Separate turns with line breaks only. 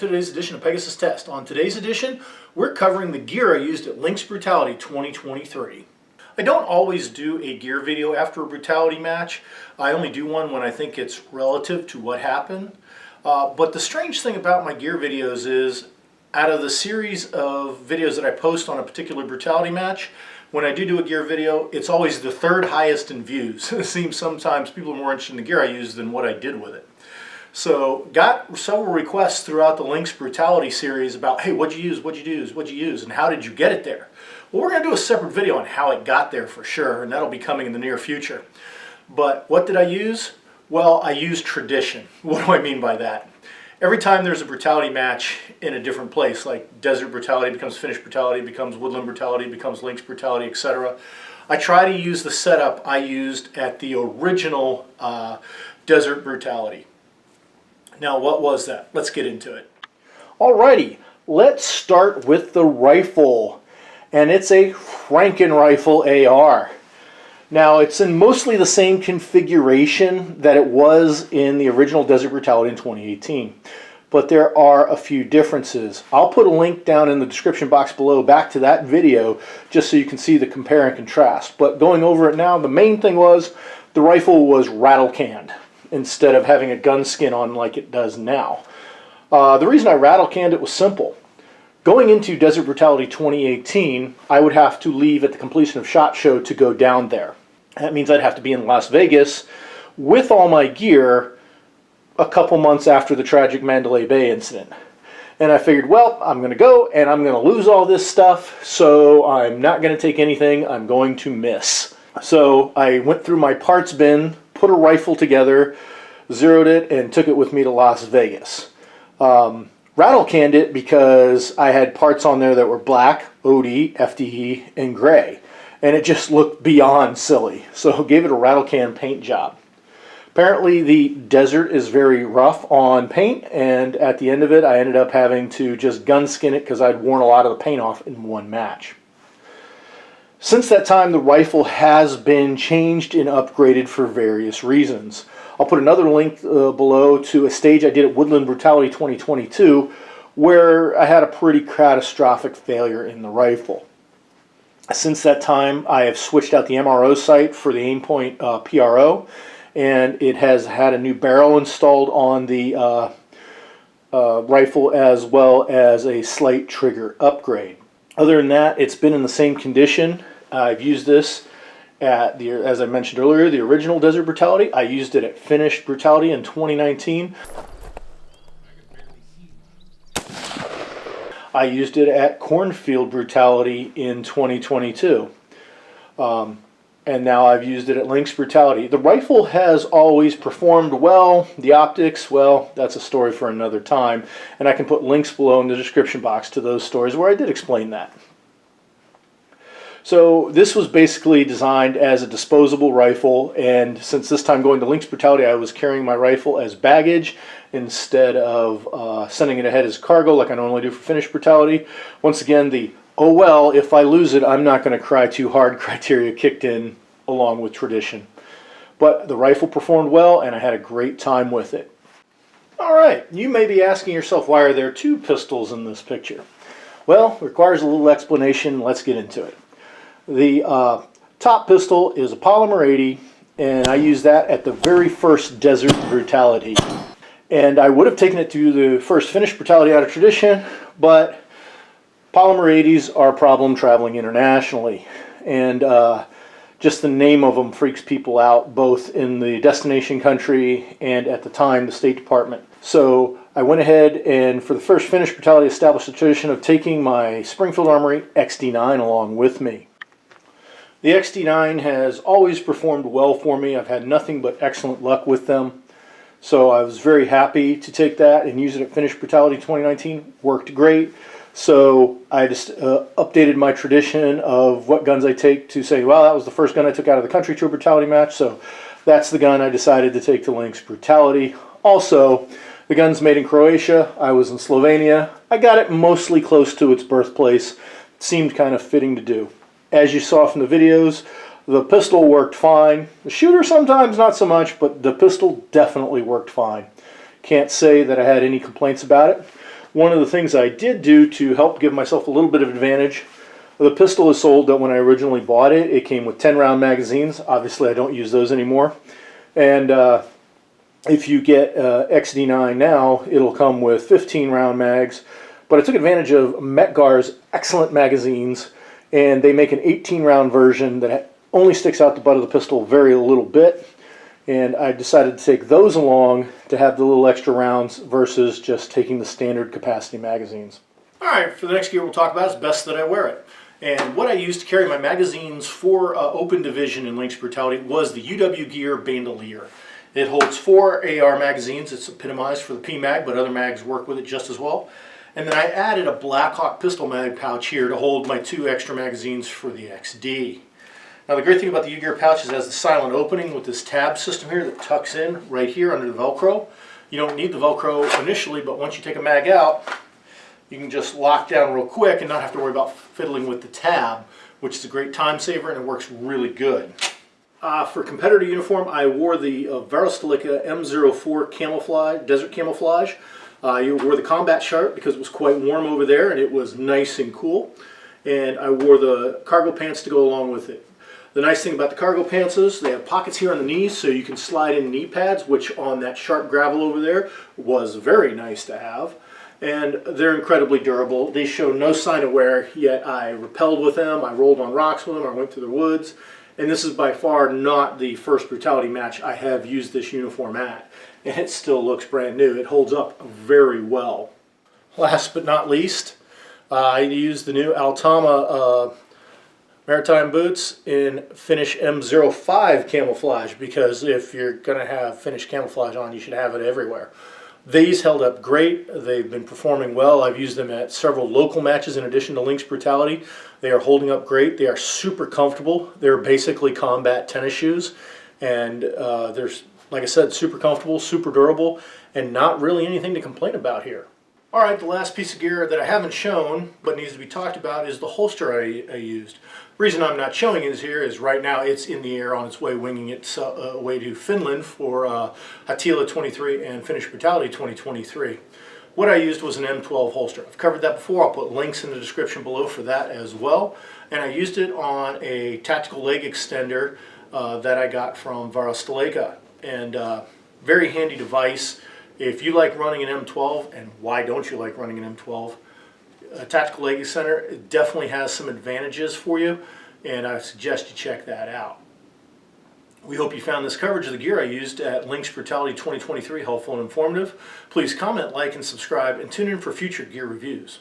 to today's edition of Pegasus Test. On today's edition, we're covering the gear I used at Lynx Brutality 2023. I don't always do a gear video after a Brutality match. I only do one when I think it's relative to what happened. But the strange thing about my gear videos is, out of the series of videos that I post on a particular Brutality match, when I do a gear video, it's always the third highest in views. It seems sometimes people are more interested in the gear I use than what I did with it. So got several requests throughout the Lynx Brutality series about, hey, what'd you use, what'd you use, what'd you use, and how did you get it there? Well, we're going to do a separate video on how it got there for sure, and that'll be coming in the near future. But what did I use? Well, I used tradition. What do I mean by that? Every time there's a Brutality match in a different place, like Desert Brutality becomes Finnish Brutality, becomes Woodland Brutality, becomes Lynx Brutality, etc., I try to use the setup I used at the original Desert Brutality. Now, what was that? Let's get into it. Alrighty, let's start with the rifle. And it's a Franken rifle AR. Now, it's in mostly the same configuration that it was in the original Desert Brutality in 2018. But there are a few differences. I'll put a link down in the description box below back to that video just so you can see the compare and contrast. But going over it now, the main thing was the rifle was rattle canned instead of having a gun skin on like it does now. The reason I rattle canned it was simple. Going into Desert Brutality 2018, I would have to leave at the completion of SHOT Show to go down there. That means I'd have to be in Las Vegas with all my gear a couple months after the tragic Mandalay Bay incident. And I figured, well, I'm going to go and I'm going to lose all this stuff, so I'm not going to take anything. I'm going to miss. So I went through my parts bin, put a rifle together, zeroed it, and took it with me to Las Vegas. Rattle canned it because I had parts on there that were black, OD, FDE, and gray. And it just looked beyond silly. So gave it a rattle can paint job. Apparently the Desert is very rough on paint, and at the end of it I ended up having to just gun skin it because I'd worn a lot of the paint off in one match. Since that time, the rifle has been changed and upgraded for various reasons. I'll put another link below to a stage I did at Woodland Brutality 2022 where I had a pretty catastrophic failure in the rifle. Since that time, I have switched out the MRO sight for the Aimpoint PRO, and it has had a new barrel installed on the rifle as well as a slight trigger upgrade. Other than that, it's been in the same condition. I've used this at as I mentioned earlier, the original Desert Brutality. I used it at Finnish Brutality in 2019. I used it at Cornfield Brutality in 2022. And now I've used it at Lynx Brutality. The rifle has always performed well. The optics, well, that's a story for another time. And I can put links below in the description box to those stories where I did explain that. So this was basically designed as a disposable rifle, and since this time going to Lynx Brutality, I was carrying my rifle as baggage instead of sending it ahead as cargo like I normally do for Finnish Brutality. Once again, the oh well, if I lose it, I'm not going to cry too hard criteria kicked in along with tradition. But the rifle performed well, and I had a great time with it. Alright, you may be asking yourself, why are there two pistols in this picture? Well, it requires a little explanation. Let's get into it. The top pistol is a Polymer 80, and I used that at the very first Desert Brutality. And I would have taken it to the first Finnish Brutality out of tradition, but Polymer 80s are a problem traveling internationally. And just the name of them freaks people out, both in the destination country and at the time, the State Department. So I went ahead and for the first Finnish Brutality established a tradition of taking my Springfield Armory XD9 along with me. The XD9 has always performed well for me. I've had nothing but excellent luck with them. So I was very happy to take that and use it at Finnish Brutality 2019. Worked great. So I just updated my tradition of what guns I take to say, well, that was the first gun I took out of the country to a Brutality match. So that's the gun I decided to take to Lynx Brutality. Also, the gun's made in Croatia. I was in Slovenia. I got it mostly close to its birthplace. It seemed kind of fitting to do. As you saw from the videos, the pistol worked fine. The shooter sometimes not so much, but the pistol definitely worked fine. Can't say that I had any complaints about it. One of the things I did do to help give myself a little bit of advantage, the pistol is sold that when I originally bought it, it came with 10-round magazines. Obviously, I don't use those anymore. And if you get XD9 now, it'll come with 15-round mags. But I took advantage of Metgar's excellent magazines, and they make an 18-round version that only sticks out the butt of the pistol very little bit. And I decided to take those along to have the little extra rounds versus just taking the standard capacity magazines. Alright, for the next gear we'll talk about is best that I wear it. And what I used to carry my magazines for open division in Lynx Brutality was the UW Gear bandolier. It holds 4 AR magazines. It's epitomized for the PMag, but other mags work with it just as well. And then I added a Blackhawk pistol mag pouch here to hold my 2 extra magazines for the XD. Now the great thing about the U-Gear pouch is it has the silent opening with this tab system here that tucks in right here under the Velcro. You don't need the Velcro initially, but once you take a mag out, you can just lock down real quick and not have to worry about fiddling with the tab, which is a great time saver and it works really good. For competitor uniform, I wore the Varusteleka M04 camouflage, desert camouflage. I wore the combat shirt because it was quite warm over there and it was nice and cool. And I wore the cargo pants to go along with it. The nice thing about the cargo pants is they have pockets here on the knees so you can slide in knee pads, which on that sharp gravel over there was very nice to have. And they're incredibly durable. They show no sign of wear, yet I rappelled with them, I rolled on rocks with them, I went through the woods. And this is by far not the first Brutality match I have used this uniform at. And it still looks brand new. It holds up very well. Last but not least, I used the new Altama Maritime boots in Finish M05 camouflage because if you're going to have Finish camouflage on, you should have it everywhere. These held up great. They've been performing well. I've used them at several local matches in addition to Lynx Brutality. They are holding up great. They are super comfortable. They're basically combat tennis shoes. And they're, like I said, super comfortable, super durable, and not really anything to complain about here. Alright, the last piece of gear that I haven't shown but needs to be talked about is the holster I used. The reason I'm not showing it here is right now it's in the air on its way winging its way to Finland for Attila 23 and Finish Brutality 2023. What I used was an M12 holster. I've covered that before. I'll put links in the description below for that as well. And I used it on a tactical leg extender that I got from Varusteleka. And very handy device. If you like running an M12, and why don't you like running an M12, a tactical leg extender definitely has some advantages for you, and I suggest you check that out. We hope you found this coverage of the gear I used at Lynx Brutality 2023 helpful and informative. Please comment, like, and subscribe, and tune in for future gear reviews.